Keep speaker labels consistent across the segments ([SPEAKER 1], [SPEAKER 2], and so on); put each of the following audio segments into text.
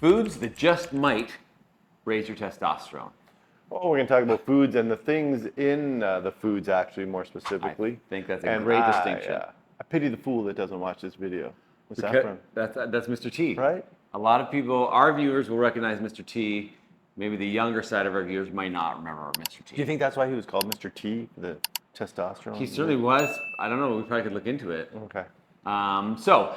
[SPEAKER 1] Foods that just might raise your testosterone.
[SPEAKER 2] Well, we're going to talk about foods and the things in the foods, actually, more specifically.
[SPEAKER 1] I think that's a great distinction.
[SPEAKER 2] I pity the fool that doesn't watch this video. What's that
[SPEAKER 1] Because
[SPEAKER 2] from?
[SPEAKER 1] that's Mr. T.
[SPEAKER 2] Right?
[SPEAKER 1] A lot of people, our viewers, will recognize Mr. T. Maybe the younger side of our viewers might not remember Mr. T.
[SPEAKER 2] Do you think that's why he was called Mr. T, the testosterone?
[SPEAKER 1] He certainly was. I don't know. We probably could look into it.
[SPEAKER 2] Okay.
[SPEAKER 1] So,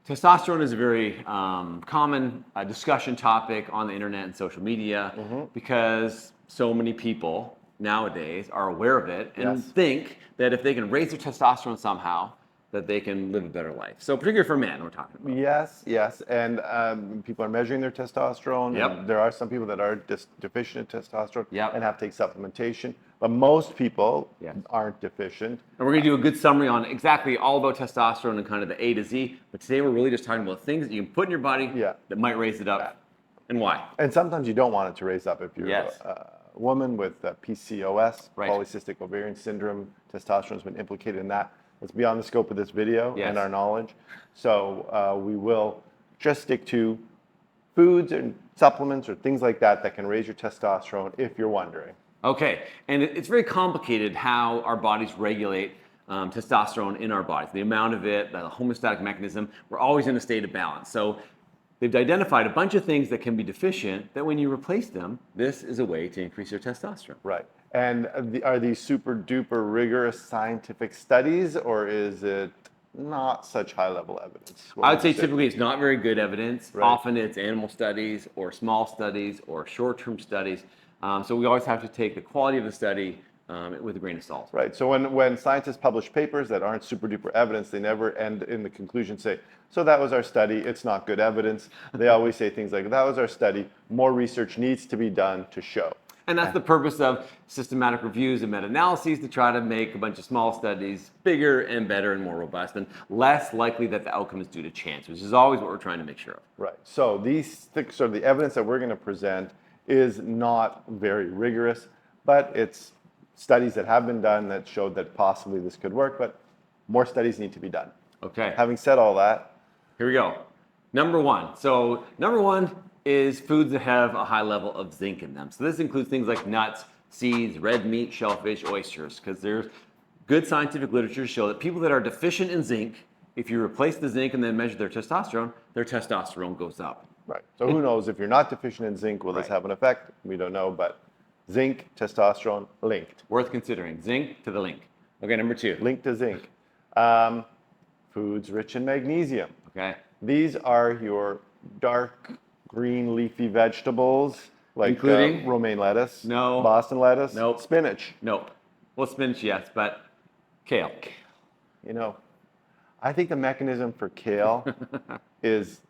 [SPEAKER 1] testosterone is a very common discussion topic on the internet and social media because so many people nowadays are aware of it and think that if they can raise their testosterone somehow, that they can live a better life. So particularly for men, we're talking about.
[SPEAKER 2] Yes. And people are measuring their testosterone.
[SPEAKER 1] Yep.
[SPEAKER 2] And there are some people that are deficient in testosterone
[SPEAKER 1] Yep.
[SPEAKER 2] and have to take supplementation. But most people
[SPEAKER 1] Yes.
[SPEAKER 2] aren't deficient.
[SPEAKER 1] And we're going to do a good summary on exactly all about testosterone and kind of the A to Z. But today we're really just talking about things that you can put in your body that might raise it up and why.
[SPEAKER 2] And sometimes you don't want it to raise up if you're a woman with PCOS, polycystic ovarian syndrome. Testosterone has been implicated in that. It's beyond the scope of this video and our knowledge. So we will just stick to foods and supplements or things like that that can raise your testosterone if you're wondering.
[SPEAKER 1] Okay, and it's very complicated how our bodies regulate testosterone in our bodies. The amount of it, the homeostatic mechanism, we're always in a state of balance. So they've identified a bunch of things that can be deficient that when you replace them, this is a way to increase your testosterone.
[SPEAKER 2] Right. And are these super duper rigorous scientific studies, or is it not such high level evidence?
[SPEAKER 1] I would say typically it's not very good evidence. Right. Often it's animal studies or small studies or short-term studies. So we always have to take the quality of the study with a grain of salt.
[SPEAKER 2] Right. So when scientists publish papers that aren't super duper evidence, they never end in the conclusion say, so that was our study, it's not good evidence. They always say things like, that was our study, more research needs to be done to show.
[SPEAKER 1] And that's the purpose of systematic reviews and meta-analyses, to try to make a bunch of small studies bigger and better and more robust and less likely that the outcome is due to chance, which is always what we're trying to make sure of.
[SPEAKER 2] Right. So the evidence that we're going to present is not very rigorous, but it's studies that have been done that showed that possibly this could work, but more studies need to be done.
[SPEAKER 1] Okay.
[SPEAKER 2] Having said all that,
[SPEAKER 1] here we go. Number one. So number one is foods that have a high level of zinc in them. So this includes things like nuts, seeds, red meat, shellfish, oysters, because there's good scientific literature to show that people that are deficient in zinc, if you replace the zinc and then measure their testosterone goes up.
[SPEAKER 2] Right. So who knows, if you're not deficient in zinc, will this have an effect? We don't know, but zinc, testosterone, linked.
[SPEAKER 1] Worth considering. Zinc to the link. Okay, number two.
[SPEAKER 2] Link to zinc. Foods rich in magnesium.
[SPEAKER 1] Okay.
[SPEAKER 2] These are your dark green leafy vegetables, like
[SPEAKER 1] including
[SPEAKER 2] romaine lettuce.
[SPEAKER 1] No.
[SPEAKER 2] Boston lettuce.
[SPEAKER 1] Nope.
[SPEAKER 2] Spinach.
[SPEAKER 1] Nope. Well, spinach, yes, but kale.
[SPEAKER 2] You know, I think the mechanism for kale is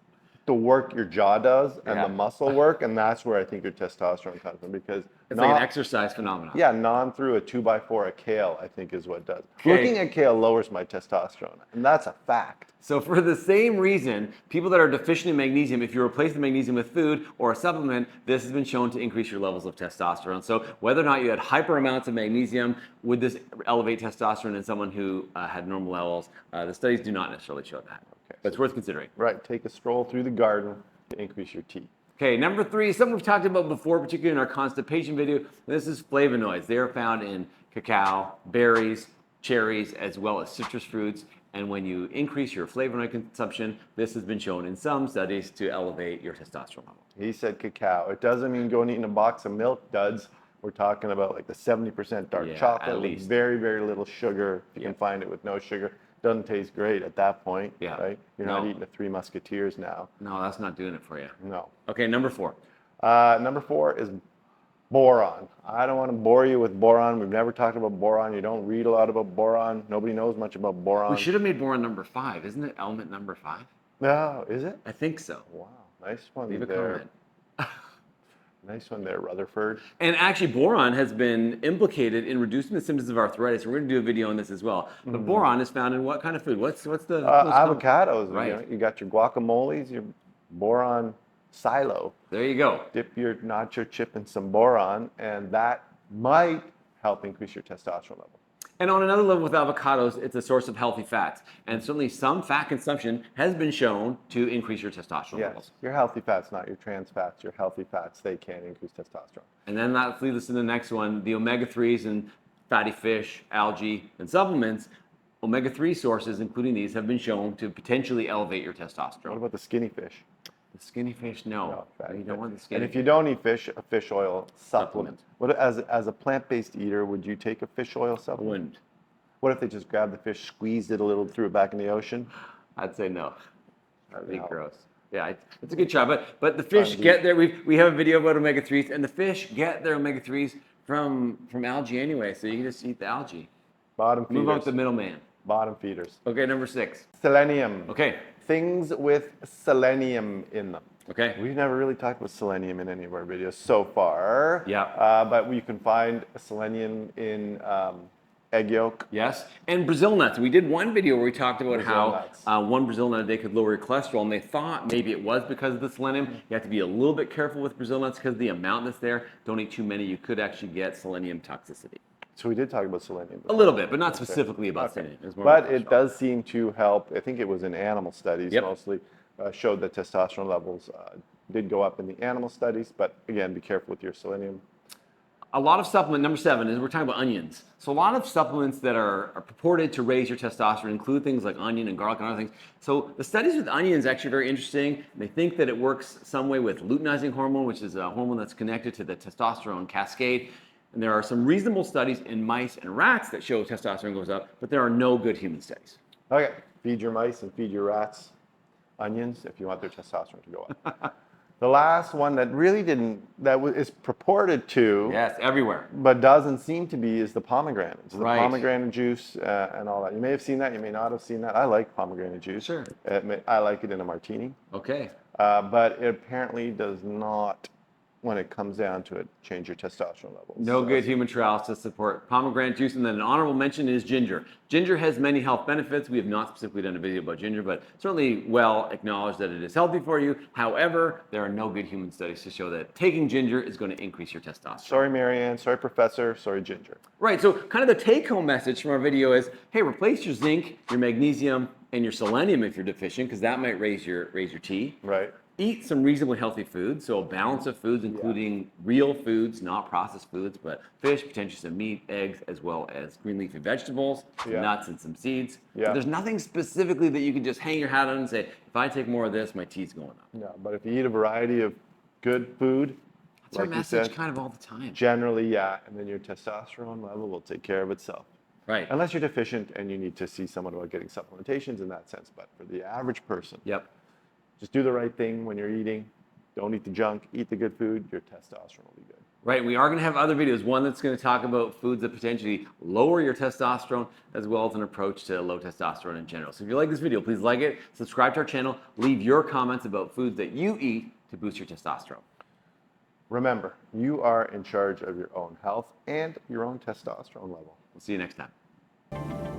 [SPEAKER 2] the work your jaw does and the muscle work, and that's where I think your testosterone comes from, because
[SPEAKER 1] it's like an exercise phenomenon.
[SPEAKER 2] Yeah, gnawing through a 2x4 of kale, I think, is what does. Looking at kale lowers my testosterone, and that's a fact.
[SPEAKER 1] So for the same reason, people that are deficient in magnesium, if you replace the magnesium with food or a supplement, this has been shown to increase your levels of testosterone. So whether or not you had hyper amounts of magnesium, would this elevate testosterone in someone who had normal levels? The studies do not necessarily show that. Okay, but it's worth considering.
[SPEAKER 2] Right, take a stroll through the garden to increase your T.
[SPEAKER 1] Okay, number three, something we've talked about before, particularly in our constipation video. This is flavonoids. They are found in cacao, berries, cherries, as well as citrus fruits. And when you increase your flavonoid consumption, this has been shown in some studies to elevate your testosterone level.
[SPEAKER 2] He said cacao. It doesn't mean going and eating a box of milk duds. We're talking about like the 70% dark chocolate with very, very little sugar. If you can find it with no sugar. Doesn't taste great at that point, right? You're not eating the Three Musketeers now.
[SPEAKER 1] No, that's not doing it for you.
[SPEAKER 2] No.
[SPEAKER 1] Okay, number four.
[SPEAKER 2] Number four is boron. I don't want to bore you with boron. We've never talked about boron. You don't read a lot about boron. Nobody knows much about boron.
[SPEAKER 1] We should have made boron number 5. Isn't it element number 5?
[SPEAKER 2] No, is it?
[SPEAKER 1] I think so.
[SPEAKER 2] Wow, nice one
[SPEAKER 1] there. Leave a comment.
[SPEAKER 2] Nice one there, Rutherford.
[SPEAKER 1] And actually, boron has been implicated in reducing the symptoms of arthritis. We're going to do a video on this as well. But boron is found in what kind of food? What's the
[SPEAKER 2] avocados?
[SPEAKER 1] Right.
[SPEAKER 2] You got your guacamoles, your boron silo.
[SPEAKER 1] There you go.
[SPEAKER 2] Dip your nacho chip in some boron, and that might help increase your testosterone level.
[SPEAKER 1] And on another level with avocados, it's a source of healthy fats. And certainly some fat consumption has been shown to increase your testosterone levels.
[SPEAKER 2] Your healthy fats, not your trans fats, your healthy fats, they can increase testosterone.
[SPEAKER 1] And then that leads us to the next one, the omega-3s and fatty fish, algae, and supplements. Omega-3 sources, including these, have been shown to potentially elevate your testosterone.
[SPEAKER 2] What about the skinny fish?
[SPEAKER 1] The skinny fish, no. You don't want the skinny
[SPEAKER 2] fish. And if
[SPEAKER 1] fish.
[SPEAKER 2] you don't eat fish, a fish oil supplement. What, as a plant-based eater, would you take a fish oil supplement?
[SPEAKER 1] I wouldn't.
[SPEAKER 2] What if they just grabbed the fish, squeezed it a little, threw it back in the ocean?
[SPEAKER 1] I'd say no. That'd be gross. Yeah, it's a good try, but the fish get there. We have a video about omega-3s, and the fish get their omega-3s from algae anyway, so you can just eat the algae.
[SPEAKER 2] Bottom feeders.
[SPEAKER 1] Move on to the middleman.
[SPEAKER 2] Bottom feeders.
[SPEAKER 1] Okay, number 6.
[SPEAKER 2] Selenium.
[SPEAKER 1] Okay.
[SPEAKER 2] Things with selenium in them.
[SPEAKER 1] Okay.
[SPEAKER 2] We've never really talked about selenium in any of our videos so far.
[SPEAKER 1] Yeah.
[SPEAKER 2] But you can find selenium in egg yolk.
[SPEAKER 1] Yes. And Brazil nuts. We did one video where we talked about how one Brazil nut a day could lower your cholesterol, and they thought maybe it was because of the selenium. You have to be a little bit careful with Brazil nuts because of the amount that's there. Don't eat too many. You could actually get selenium toxicity.
[SPEAKER 2] So we did talk about selenium.
[SPEAKER 1] A little bit, but not specifically about selenium.
[SPEAKER 2] But it does seem to help. I think it was in animal studies mostly, showed that testosterone levels did go up in the animal studies. But again, be careful with your selenium.
[SPEAKER 1] A lot of supplement, number 7, is we're talking about onions. So a lot of supplements that are purported to raise your testosterone include things like onion and garlic and other things. So the studies with onions are actually very interesting. They think that it works some way with luteinizing hormone, which is a hormone that's connected to the testosterone cascade. And there are some reasonable studies in mice and rats that show testosterone goes up, but there are no good human studies.
[SPEAKER 2] Okay, feed your mice and feed your rats onions if you want their testosterone to go up. The last one that really is purported to.
[SPEAKER 1] Yes, everywhere.
[SPEAKER 2] But doesn't seem to be is the pomegranates. The
[SPEAKER 1] right.
[SPEAKER 2] pomegranate juice and all that. You may have seen that, you may not have seen that. I like pomegranate juice.
[SPEAKER 1] Sure.
[SPEAKER 2] I like it in a martini.
[SPEAKER 1] Okay.
[SPEAKER 2] But it apparently does not, when it comes down to it, change your testosterone levels.
[SPEAKER 1] No good human trials to support pomegranate juice. And then an honorable mention is ginger. Ginger has many health benefits. We have not specifically done a video about ginger, but certainly well acknowledged that it is healthy for you. However, there are no good human studies to show that taking ginger is going to increase your testosterone.
[SPEAKER 2] Sorry, Marianne. Sorry, Professor. Sorry, ginger.
[SPEAKER 1] Right. So kind of the take-home message from our video is, hey, replace your zinc, your magnesium, and your selenium if you're deficient, because that might raise your T.
[SPEAKER 2] Right.
[SPEAKER 1] Eat some reasonably healthy foods, so a balance of foods, including real foods, not processed foods, but fish, potentially some meat, eggs, as well as green leafy vegetables, nuts, and some seeds. So there's nothing specifically that you can just hang your hat on and say, if I take more of this, my T's going up.
[SPEAKER 2] No, but if you eat a variety of good food,
[SPEAKER 1] that's our message kind of all the time.
[SPEAKER 2] Generally, and then your testosterone level will take care of itself.
[SPEAKER 1] Right.
[SPEAKER 2] Unless you're deficient and you need to see someone about getting supplementations in that sense. But for the average person, just do the right thing when you're eating. Don't eat the junk. Eat the good food. Your testosterone will be good.
[SPEAKER 1] Right. We are going to have other videos. One that's going to talk about foods that potentially lower your testosterone, as well as an approach to low testosterone in general. So if you like this video, please like it, subscribe to our channel, leave your comments about foods that you eat to boost your testosterone.
[SPEAKER 2] Remember, you are in charge of your own health and your own testosterone level.
[SPEAKER 1] We'll see you next time.